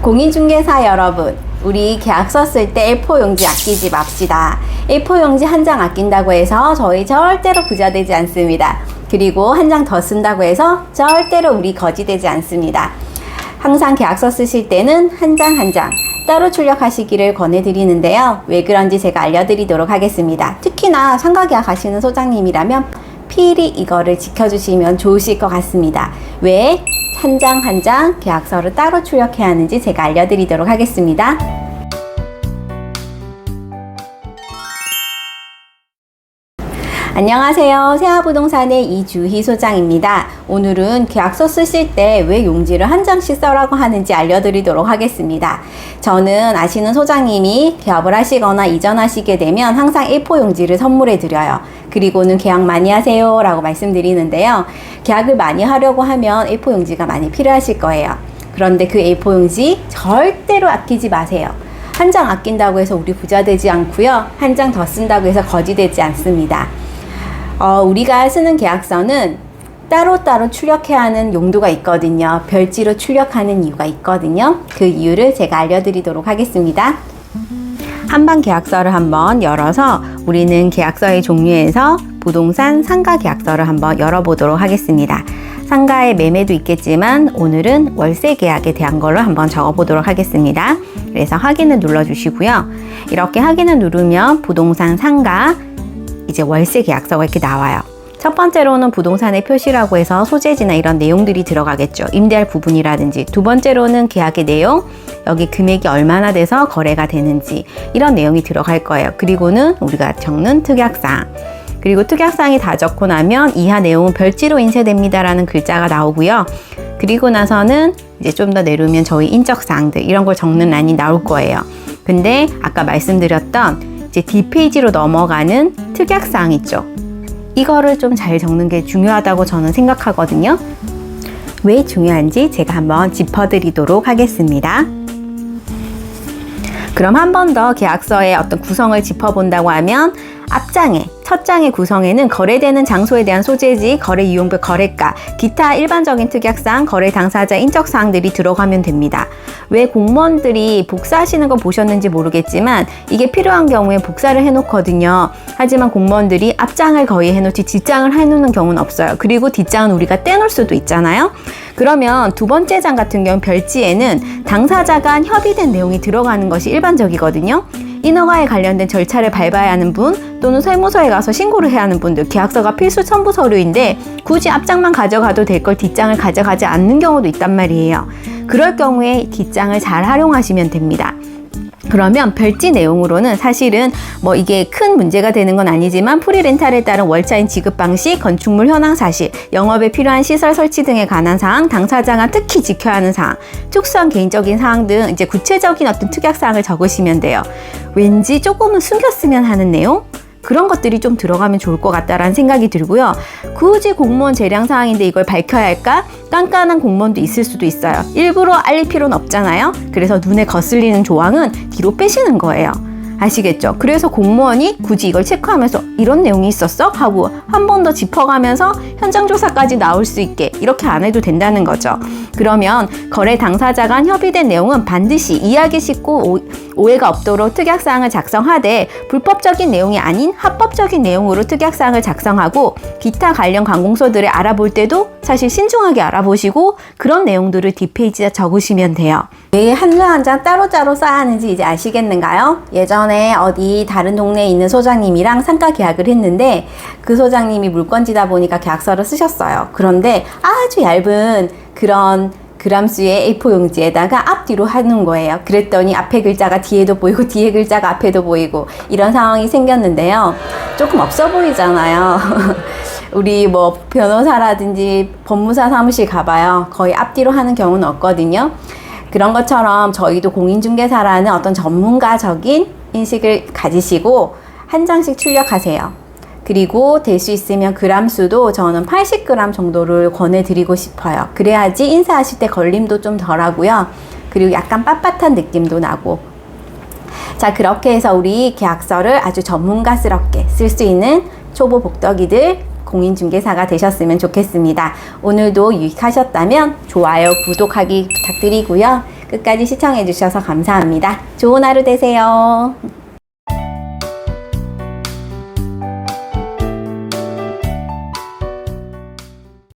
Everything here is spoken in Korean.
공인중개사 여러분, 우리 계약서 쓸 때 A4 용지 아끼지 맙시다. A4 용지 한 장 아낀다고 해서 저희 절대로 부자 되지 않습니다. 그리고 한 장 더 쓴다고 해서 절대로 우리 거지 되지 않습니다. 항상 계약서 쓰실 때는 한 장 한 장 따로 출력하시기를 권해드리는데요. 왜 그런지 제가 알려드리도록 하겠습니다. 특히나 상가계약 하시는 소장님이라면 필히 이거를 지켜주시면 좋으실 것 같습니다. 왜? 한 장 한 장 계약서를 따로 출력해야 하는지 제가 알려드리도록 하겠습니다. 안녕하세요. 세아부동산의 이주희 소장입니다. 오늘은 계약서 쓰실 때 왜 용지를 한 장씩 써라고 하는지 알려드리도록 하겠습니다. 저는 아시는 소장님이 개업을 하시거나 이전하시게 되면 항상 A4 용지를 선물해 드려요. 그리고는 계약 많이 하세요 라고 말씀드리는데요. 계약을 많이 하려고 하면 A4 용지가 많이 필요하실 거예요. 그런데 그 A4 용지 절대로 아끼지 마세요. 한 장 아낀다고 해서 우리 부자 되지 않고요. 한 장 더 쓴다고 해서 거지 되지 않습니다. 우리가 쓰는 계약서는 따로따로 출력해야 하는 용도가 있거든요. 별지로 출력하는 이유가 있거든요. 그 이유를 제가 알려드리도록 하겠습니다. 한방 계약서를 한번 열어서 우리는 계약서의 종류에서 부동산 상가 계약서를 한번 열어보도록 하겠습니다. 상가의 매매도 있겠지만 오늘은 월세 계약에 대한 걸로 한번 적어보도록 하겠습니다. 그래서 확인을 눌러주시고요. 이렇게 확인을 누르면 부동산 상가 이제 월세 계약서가 이렇게 나와요. 첫 번째로는 부동산의 표시라고 해서 소재지나 이런 내용들이 들어가겠죠. 임대할 부분이라든지. 두 번째로는 계약의 내용, 여기 금액이 얼마나 돼서 거래가 되는지 이런 내용이 들어갈 거예요. 그리고는 우리가 적는 특약사항. 그리고 특약사항이 다 적고 나면 이하 내용은 별지로 인쇄됩니다 라는 글자가 나오고요. 그리고 나서는 이제 좀 더 내려오면 저희 인적사항들 이런 걸 적는 란이 나올 거예요. 근데 아까 말씀드렸던 이제 D페이지로 넘어가는 특약사항 있죠. 이거를 좀 잘 적는 게 중요하다고 저는 생각하거든요. 왜 중요한지 제가 한번 짚어드리도록 하겠습니다. 그럼 한 번 더 계약서의 어떤 구성을 짚어본다고 하면 앞장에 첫 장의 구성에는 거래되는 장소에 대한 소재지, 거래 이용표, 거래가, 기타 일반적인 특약사항, 거래 당사자 인적사항들이 들어가면 됩니다. 왜 공무원들이 복사하시는 거 보셨는지 모르겠지만 이게 필요한 경우에 복사를 해놓거든요. 하지만 공무원들이 앞장을 거의 해놓지 뒷장을 해놓는 경우는 없어요. 그리고 뒷장은 우리가 떼놓을 수도 있잖아요. 그러면 두 번째 장 같은 경우 별지에는 당사자 간 협의된 내용이 들어가는 것이 일반적이거든요. 인허가에 관련된 절차를 밟아야 하는 분 또는 세무서에 가서 신고를 해야 하는 분들 계약서가 필수 첨부 서류인데 굳이 앞장만 가져가도 될 걸 뒷장을 가져가지 않는 경우도 있단 말이에요. 그럴 경우에 뒷장을 잘 활용하시면 됩니다. 그러면 별지 내용으로는 사실은 뭐 이게 큰 문제가 되는 건 아니지만 프리렌탈에 따른 월차인 지급 방식, 건축물 현황 사실, 영업에 필요한 시설 설치 등에 관한 사항, 당사자가 특히 지켜야 하는 사항, 특수한 개인적인 사항 등 이제 구체적인 어떤 특약 사항을 적으시면 돼요. 왠지 조금은 숨겼으면 하는 내용? 그런 것들이 좀 들어가면 좋을 것 같다라는 생각이 들고요. 굳이 공무원 재량 사항인데 이걸 밝혀야 할까? 깐깐한 공무원도 있을 수도 있어요. 일부러 알릴 필요는 없잖아요. 그래서 눈에 거슬리는 조항은 뒤로 빼시는 거예요. 아시겠죠? 그래서 공무원이 굳이 이걸 체크하면서 이런 내용이 있었어? 하고 한 번 더 짚어가면서 현장 조사까지 나올 수 있게 이렇게 안 해도 된다는 거죠. 그러면 거래 당사자 간 협의된 내용은 반드시 이해하기 쉽고 오해가 없도록 특약사항을 작성하되 불법적인 내용이 아닌 합법적인 내용으로 특약사항을 작성하고 기타 관련 관공서들을 알아볼 때도 사실 신중하게 알아보시고 그런 내용들을 뒷페이지에 적으시면 돼요. 왜 한 장 한 장 따로따로 써야 하는지 이제 아시겠는가요? 예전에 어디 다른 동네에 있는 소장님이랑 상가 계약을 했는데 그 소장님이 물건지다 보니까 계약서를 쓰셨어요. 그런데 아주 얇은 그런 그람수의 A4 용지에다가 앞뒤로 하는 거예요. 그랬더니 앞에 글자가 뒤에도 보이고 뒤에 글자가 앞에도 보이고 이런 상황이 생겼는데요. 조금 없어 보이잖아요. 우리 뭐 변호사라든지 법무사 사무실 가봐요. 거의 앞뒤로 하는 경우는 없거든요. 그런 것처럼 저희도 공인중개사라는 어떤 전문가적인 인식을 가지시고 한 장씩 출력하세요. 그리고 될 수 있으면 그람수도 저는 80g 정도를 권해드리고 싶어요. 그래야지 인쇄하실 때 걸림도 좀 덜하고요. 그리고 약간 빳빳한 느낌도 나고. 자, 그렇게 해서 우리 계약서를 아주 전문가스럽게 쓸 수 있는 초보 복덕이들 공인중개사가 되셨으면 좋겠습니다. 오늘도 유익하셨다면 좋아요, 구독하기 부탁드리고요. 끝까지 시청해 주셔서 감사합니다. 좋은 하루 되세요.